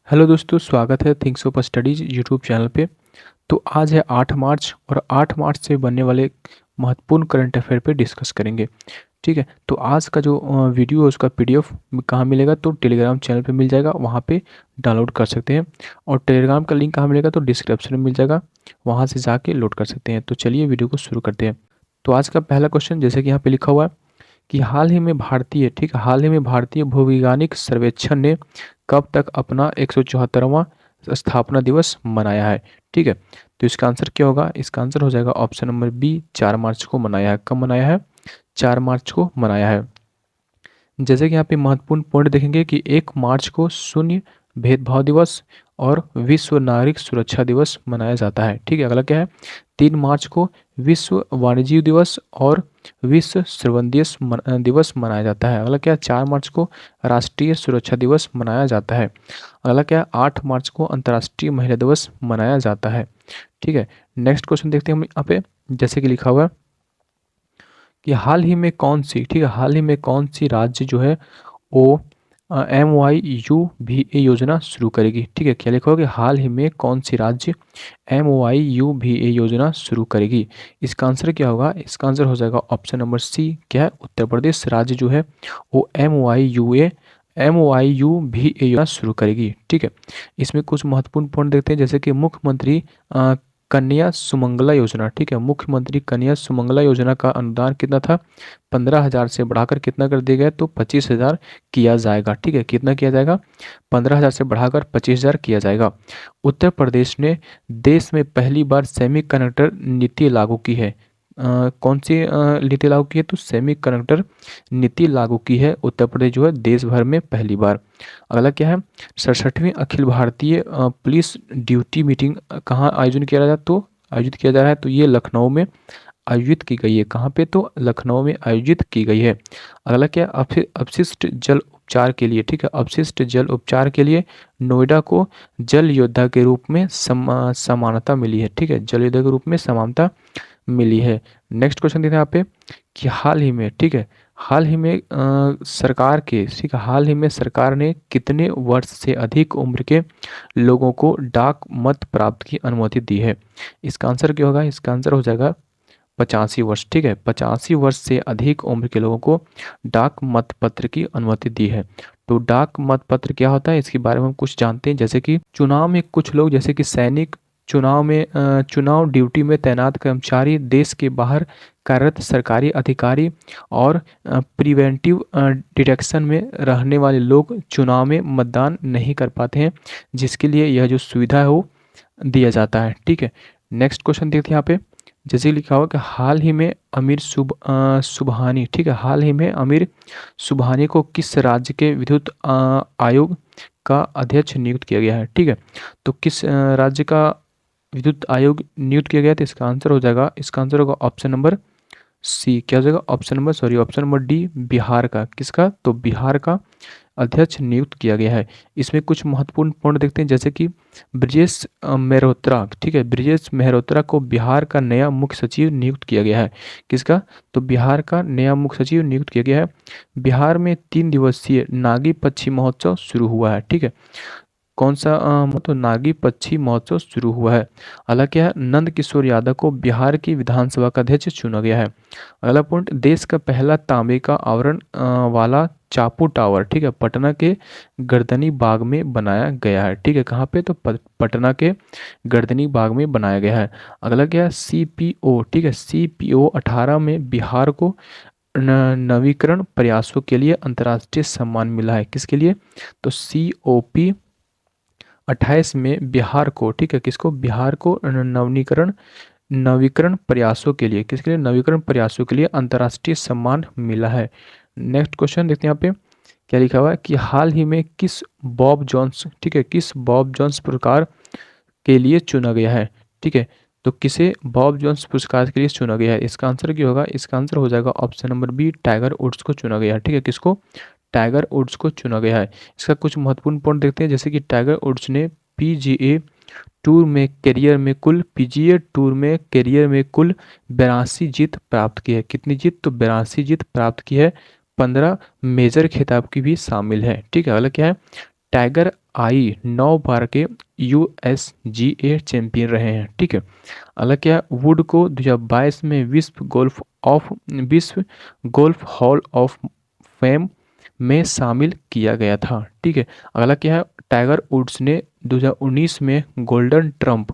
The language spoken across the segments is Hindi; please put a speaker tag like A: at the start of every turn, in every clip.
A: हेलो दोस्तों, स्वागत है thinks of studies YouTube channel पे। तो आज है 8 मार्च और 8 मार्च से बनने वाले एक महत्वपूर्ण करंट अफेयर पे डिस्कस करेंगे। ठीक है, तो आज का जो वीडियो है उसका पीडीएफ कहाँ मिलेगा? तो टेलीग्राम चैनल पे मिल जाएगा, वहाँ पे डाउनलोड कर सकते हैं। और टेलीग्राम का लिंक कहाँ मिलेगा? तो डिस्क्रिप्शन में मिल जाएगा, वहाँ से जाके लोड कर सकते हैं। तो चलिए वीडियो को शुरू करते हैं। तो आज का पहला क्वेश्चन जैसे कि यहाँ पे लिखा हुआ है कि हाल ही में भारतीय भूवैज्ञानिक सर्वेक्षण ने कब तक अपना 174वां स्थापना दिवस मनाया है? ठीक है, तो इसका आंसर क्या होगा? इसका आंसर हो जाएगा ऑप्शन नंबर बी, 4 मार्च को मनाया है। कब मनाया है? 4 मार्च को मनाया है। जैसे कि यहाँ पे महत्वपूर्ण पॉइंट देखेंगे कि 1 मार्च को शून्य भेदभाव दिवस और विश्व नागरिक सुरक्षा दिवस मनाया जाता है। ठीक है, अगला क्या है? 3 मार्च को विश्व वाणिज्य दिवस और विश्व श्रवण दिवस मनाया जाता है। अगला क्या है? 4 मार्च को राष्ट्रीय सुरक्षा दिवस मनाया जाता है। अगला क्या है? 8 मार्च को अंतर्राष्ट्रीय महिला दिवस मनाया जाता है। ठीक है, नेक्स्ट क्वेश्चन देखते हैं हम यहाँ पे। जैसे कि लिखा हुआ है कि हाल ही में कौन सी राज्य जो है वो MYUVA योजना शुरू करेगी? ठीक है, क्या लिखा होगा कि हाल ही में कौन सी राज्य MYUVA योजना शुरू करेगी? इसका आंसर क्या होगा? इसका आंसर हो जाएगा ऑप्शन नंबर सी, क्या है? उत्तर प्रदेश राज्य जो है वो MYUVA योजना शुरू करेगी। ठीक है, इसमें कुछ महत्वपूर्ण पॉइंट देखते हैं जैसे कि मुख्यमंत्री कन्या सुमंगला योजना। ठीक है, मुख्यमंत्री कन्या सुमंगला योजना का अनुदान कितना था? 15,000 से बढ़ाकर कितना कर दिया गया? तो 25,000 किया जाएगा। ठीक है, कितना किया जाएगा? 15,000 से बढ़ाकर 25,000 किया जाएगा। उत्तर प्रदेश ने देश में पहली बार सेमीकंडक्टर नीति लागू की है। कौन सी नीति लागू की है? तो सेमीकंडक्टर नीति लागू की है उत्तर प्रदेश जो है देश भर में पहली बार। अगला क्या है? 67वीं Akhil Bharatiya police duty meeting कहाँ आयोजन किया जा रहा है? तो आयोजित किया जा रहा है, तो ये लखनऊ में आयोजित की गई है। कहाँ पे? तो लखनऊ में आयोजित की गई है। अगला क्या? अपशिष्ट जल उपचार के लिए, ठीक है, अपशिष्ट जल उपचार के लिए नोएडा को जल योद्धा के रूप में समानता मिली है। ठीक है, जल योद्धा के रूप में समानता मिली है। नेक्स्ट क्वेश्चन देखते हैं यहाँ पे कि हाल ही में, ठीक है, हाल ही में सरकार के, ठीक है, हाल ही में सरकार ने कितने वर्ष से अधिक उम्र के लोगों को डाक मत प्राप्त की अनुमति दी है? इसका आंसर क्या होगा? इसका आंसर हो जाएगा 85 वर्ष। ठीक है, 85 वर्ष से अधिक उम्र के लोगों को डाक मतपत्र की अनुमति दी है। तो डाक मतपत्र क्या होता है, इसके बारे में हम कुछ जानते हैं। जैसे कि चुनाव में कुछ लोग, जैसे कि सैनिक, चुनाव ड्यूटी में तैनात कर्मचारी, देश के बाहर कार्यरत सरकारी अधिकारी और प्रिवेंटिव डिटेक्शन में रहने वाले लोग चुनाव में मतदान नहीं कर पाते हैं, जिसके लिए यह जो सुविधा है वो दिया जाता है। ठीक है, नेक्स्ट क्वेश्चन देखते हैं यहाँ पे। जैसे लिखा हुआ कि हाल ही में सुबहानी, ठीक है, हाल ही में अमीर सुबहानी को किस राज्य के विद्युत आयोग का अध्यक्ष नियुक्त किया गया है? ठीक है, तो किस राज्य का विद्युत आयोग नियुक्त किया गया? तो इसका आंसर हो जाएगा, इसका आंसर होगा ऑप्शन नंबर सी। क्या हो जाएगा? ऑप्शन नंबर डी, बिहार का। किसका? तो बिहार का अध्यक्ष नियुक्त किया गया है। इसमें कुछ महत्वपूर्ण पॉइंट देखते हैं जैसे कि ब्रजेश मेहरोत्रा, ठीक है, ब्रजेश मेहरोत्रा को बिहार का नया मुख्य सचिव नियुक्त किया गया है। किसका? तो बिहार का नया मुख्य सचिव नियुक्त किया गया है। बिहार में 3 दिवसीय नागी पक्षी महोत्सव शुरू हुआ है। ठीक है, कौन सा तो नागी पक्षी महोत्सव शुरू हुआ है। अगला क्या है? नंद किशोर यादव को बिहार की विधानसभा का अध्यक्ष चुना गया है। अगला पॉइंट, देश का पहला तांबे का आवरण वाला चापू टावर, ठीक है, पटना के गर्दनी बाग में बनाया गया है। ठीक है, कहाँ पे? तो पटना के गर्दनी बाग में बनाया गया है। अगला क्या है? CPO, ठीक है, CPO 18 में बिहार को नवीकरण प्रयासों के लिए अंतर्राष्ट्रीय सम्मान मिला है। किसके लिए? तो COP 28 में बिहार को, ठीक है, किसको? बिहार को नवीकरण प्रयासों के लिए, किसके लिए? नवीकरण प्रयासों के लिए अंतर्राष्ट्रीय सम्मान मिला है। नेक्स्ट क्वेश्चन देखते हैं यहाँ पे क्या लिखा हुआ है कि हाल ही में किस बॉब जॉन्स, ठीक है, किस बॉब जॉन्स पुरस्कार के लिए चुना गया है? ठीक है, तो किसे बॉब जॉन्स पुरस्कार के लिए चुना गया है? इसका आंसर क्या होगा? इसका आंसर हो जाएगा option number B, Tiger Woods को चुना गया है। ठीक है, किसको? टाइगर वुड्स को चुना गया है। इसका कुछ महत्वपूर्ण पॉइंट देखते हैं जैसे कि टाइगर वुड्स ने PGA टूर में करियर में कुल 82 जीत प्राप्त की है। कितनी जीत? तो 82 जीत प्राप्त की है। 15 मेजर खिताब की भी शामिल है। ठीक है, अगला क्या है? टाइगर आई 9 बार के USGA चैंपियन रहे हैं, ठीक है। अगला क्या है, वुड को 2022 में विश्व गोल्फ हॉल ऑफ फेम में शामिल किया गया था, ठीक है। अगला क्या है, टाइगर वुड्स ने 2019 में गोल्डन ट्रम्प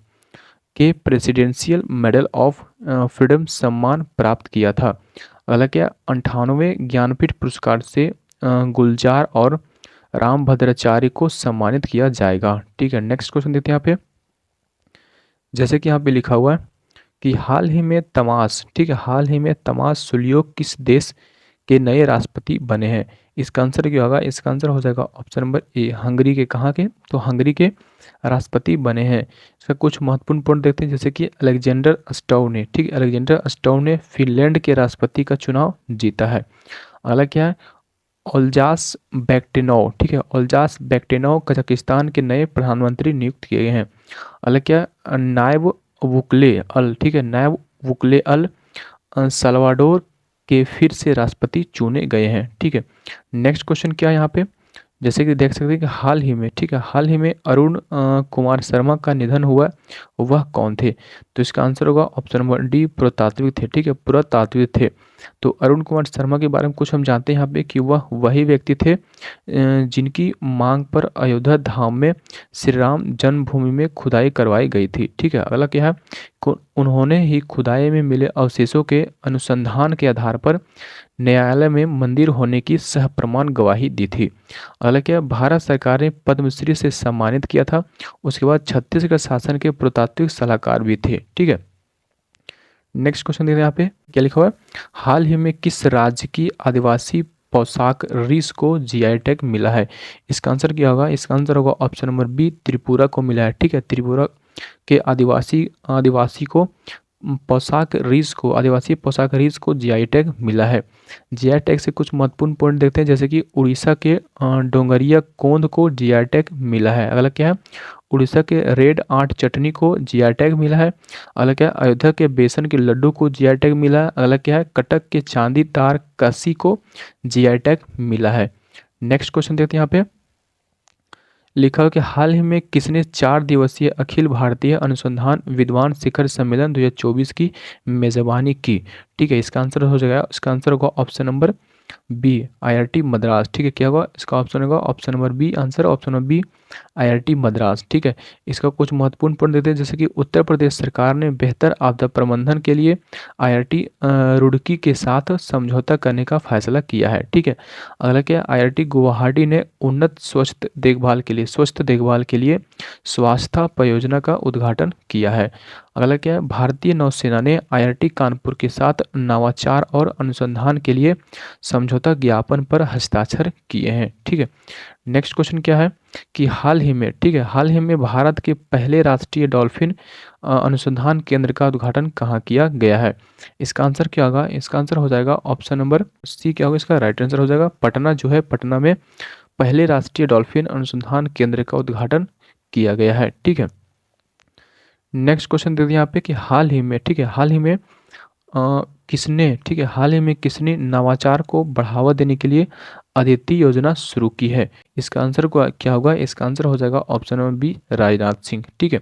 A: के प्रेसिडेंशियल मेडल ऑफ फ्रीडम सम्मान प्राप्त किया था। अगला क्या, 98वें ज्ञानपीठ पुरस्कार से गुलजार और रामभद्राचार्य को सम्मानित किया जाएगा, ठीक है। नेक्स्ट क्वेश्चन देखते हैं यहाँ पे, जैसे कि यहाँ पे लिखा हुआ है कि हाल ही में तमाश, ठीक है, हाल ही में तमाश सुलियोक किस देश के नए राष्ट्रपति बने हैं? इसका आंसर क्या होगा? इसका आंसर हो जाएगा ऑप्शन नंबर ए, हंगरी के। कहाँ के? तो हंगरी के राष्ट्रपति बने हैं। इसका कुछ महत्वपूर्ण पॉइंट देखते हैं, जैसे कि अलेक्जेंडर स्टोव ने, ठीक है, अलेक्जेंडर स्टोव ने फिनलैंड के राष्ट्रपति का चुनाव जीता है। अगला क्या है, ओल्जास बैक्टेनोव, ठीक है, ओल्जास बैक्टेनोव कजाकिस्तान के नए प्रधानमंत्री नियुक्त किए गए हैं। अगला क्या, नायब बुकले अल, ठीक है, नायब बुकले अल सल्वाडोर के फिर से राष्ट्रपति चुने गए हैं, ठीक है। नेक्स्ट क्वेश्चन क्या है यहाँ पे, जैसे कि देख सकते हैं कि हाल ही में, ठीक है, हाल ही में अरुण कुमार शर्मा का निधन हुआ, वह कौन थे? तो इसका आंसर होगा ऑप्शन नंबर डी, पुरातात्विक थे, ठीक है, पुरातात्विक थे। तो अरुण कुमार शर्मा के बारे में कुछ हम जानते हैं यहाँ पे कि वह वही व्यक्ति थे जिनकी मांग पर अयोध्या धाम में श्री राम जन्मभूमि में खुदाई करवाई गई थी, ठीक है। अगला क्या है, उन्होंने ही खुदाई में मिले अवशेषों के अनुसंधान के आधार पर न्यायालय में मंदिर होने की सह प्रमाण गवाही दी थी। अगला क्या, भारत सरकार ने पद्मश्री से सम्मानित किया था। उसके बाद छत्तीसगढ़ शासन के पुरातात्विक सलाहकार भी थे, ठीक है। नेक्स्ट क्वेश्चन देखते हैं यहाँ पे क्या लिखा हुआ है, हाल ही में किस राज्य की आदिवासी पोशाक रीस को जीआई टैग मिला है? इसका आंसर क्या होगा? इसका आंसर होगा ऑप्शन नंबर बी, त्रिपुरा को मिला है, ठीक है। त्रिपुरा के आदिवासी को आदिवासी पोशाक रीस को जीआई टैग मिला है। जीआई टैग से कुछ महत्वपूर्ण पॉइंट देखते हैं, जैसे कि उड़ीसा के डोंगरिया कोंद को जीआई टैग मिला है। अगला क्या है, उड़ीसा के रेड आंट चटनी को जीआई टैग मिला है। अगला क्या है, अयोध्या के बेसन के लड्डू को जीआई टैग मिला है। अगला क्या है, कटक के चांदी तार कसी को जीआई टैग मिला है। नेक्स्ट क्वेश्चन देखते हैं यहाँ पे, लिखा है कि हाल ही में किसने 4 दिवसीय अखिल भारतीय अनुसंधान विद्वान शिखर सम्मेलन 2024 की मेजबानी की? ठीक है, इसका आंसर हो जाएगा, इसका आंसर होगा option number B, IIT Madras, ठीक है। क्या होगा इसका ऑप्शन होगा option number B, answer option number B, IIT Madras, ठीक है। इसका कुछ महत्वपूर्ण पॉइंट देते हैं, जैसे कि उत्तर प्रदेश सरकार ने बेहतर आपदा प्रबंधन के लिए IIT रुड़की के साथ समझौता करने का फैसला किया है, ठीक है। अगला क्या, IIT गुवाहाटी ने उन्नत स्वच्छ देखभाल के लिए स्वास्थ्य परियोजना का उद्घाटन किया है। अगला क्या है, भारतीय नौसेना ने IIT कानपुर के साथ नवाचार और अनुसंधान के लिए समझौता ज्ञापन पर हस्ताक्षर किए हैं, ठीक है। नेक्स्ट क्वेश्चन क्या है कि हाल ही में, ठीक है, हाल ही में भारत के पहले राष्ट्रीय डॉल्फिन अनुसंधान केंद्र का उद्घाटन कहाँ किया गया है? इसका आंसर क्या होगा? इसका आंसर हो जाएगा ऑप्शन नंबर सी, क्या होगा इसका राइट आंसर हो जाएगा पटना, जो है पटना में पहले राष्ट्रीय डॉल्फिन अनुसंधान केंद्र का उद्घाटन किया गया है, ठीक है। नेक्स्ट क्वेश्चन दे दिया यहाँ पे कि हाल ही में, ठीक है, हाल ही में किसने, ठीक है, हाल ही में किसने नवाचार को बढ़ावा देने के लिए अदिति योजना शुरू की है? इसका आंसर क्या होगा? इसका आंसर हो जाएगा option number B, Rajnath Singh, ठीक है।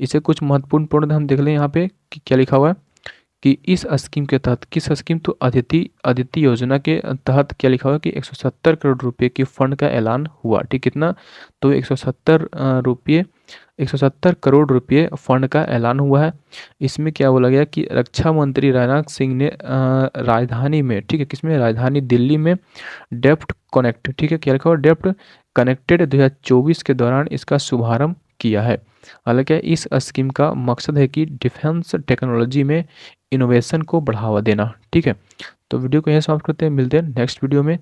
A: इसे कुछ महत्वपूर्ण पॉइंट हम देख लें यहाँ पे कि क्या लिखा हुआ है कि इस स्कीम के तहत, किस स्कीम, तो अदिति योजना के तहत क्या लिखा हुआ है कि 170 करोड़ रुपए के फंड का ऐलान हुआ, ठीक, कितना, तो 170 करोड़ रुपए फंड का ऐलान हुआ है। इसमें क्या बोला गया कि रक्षा मंत्री राजनाथ सिंह ने राजधानी में, ठीक है, किसमें, राजधानी दिल्ली में डेप्ट कनेक्ट, ठीक है, क्या लिखा हुआ, डेप्ट कनेक्टेड 2024 के दौरान इसका शुभारंभ किया है। हालांकि इस स्कीम का मकसद है कि डिफेंस टेक्नोलॉजी में इनोवेशन को बढ़ावा देना, ठीक है। तो वीडियो को यहीं समाप्त करते हैं, मिलते हैं नेक्स्ट वीडियो में।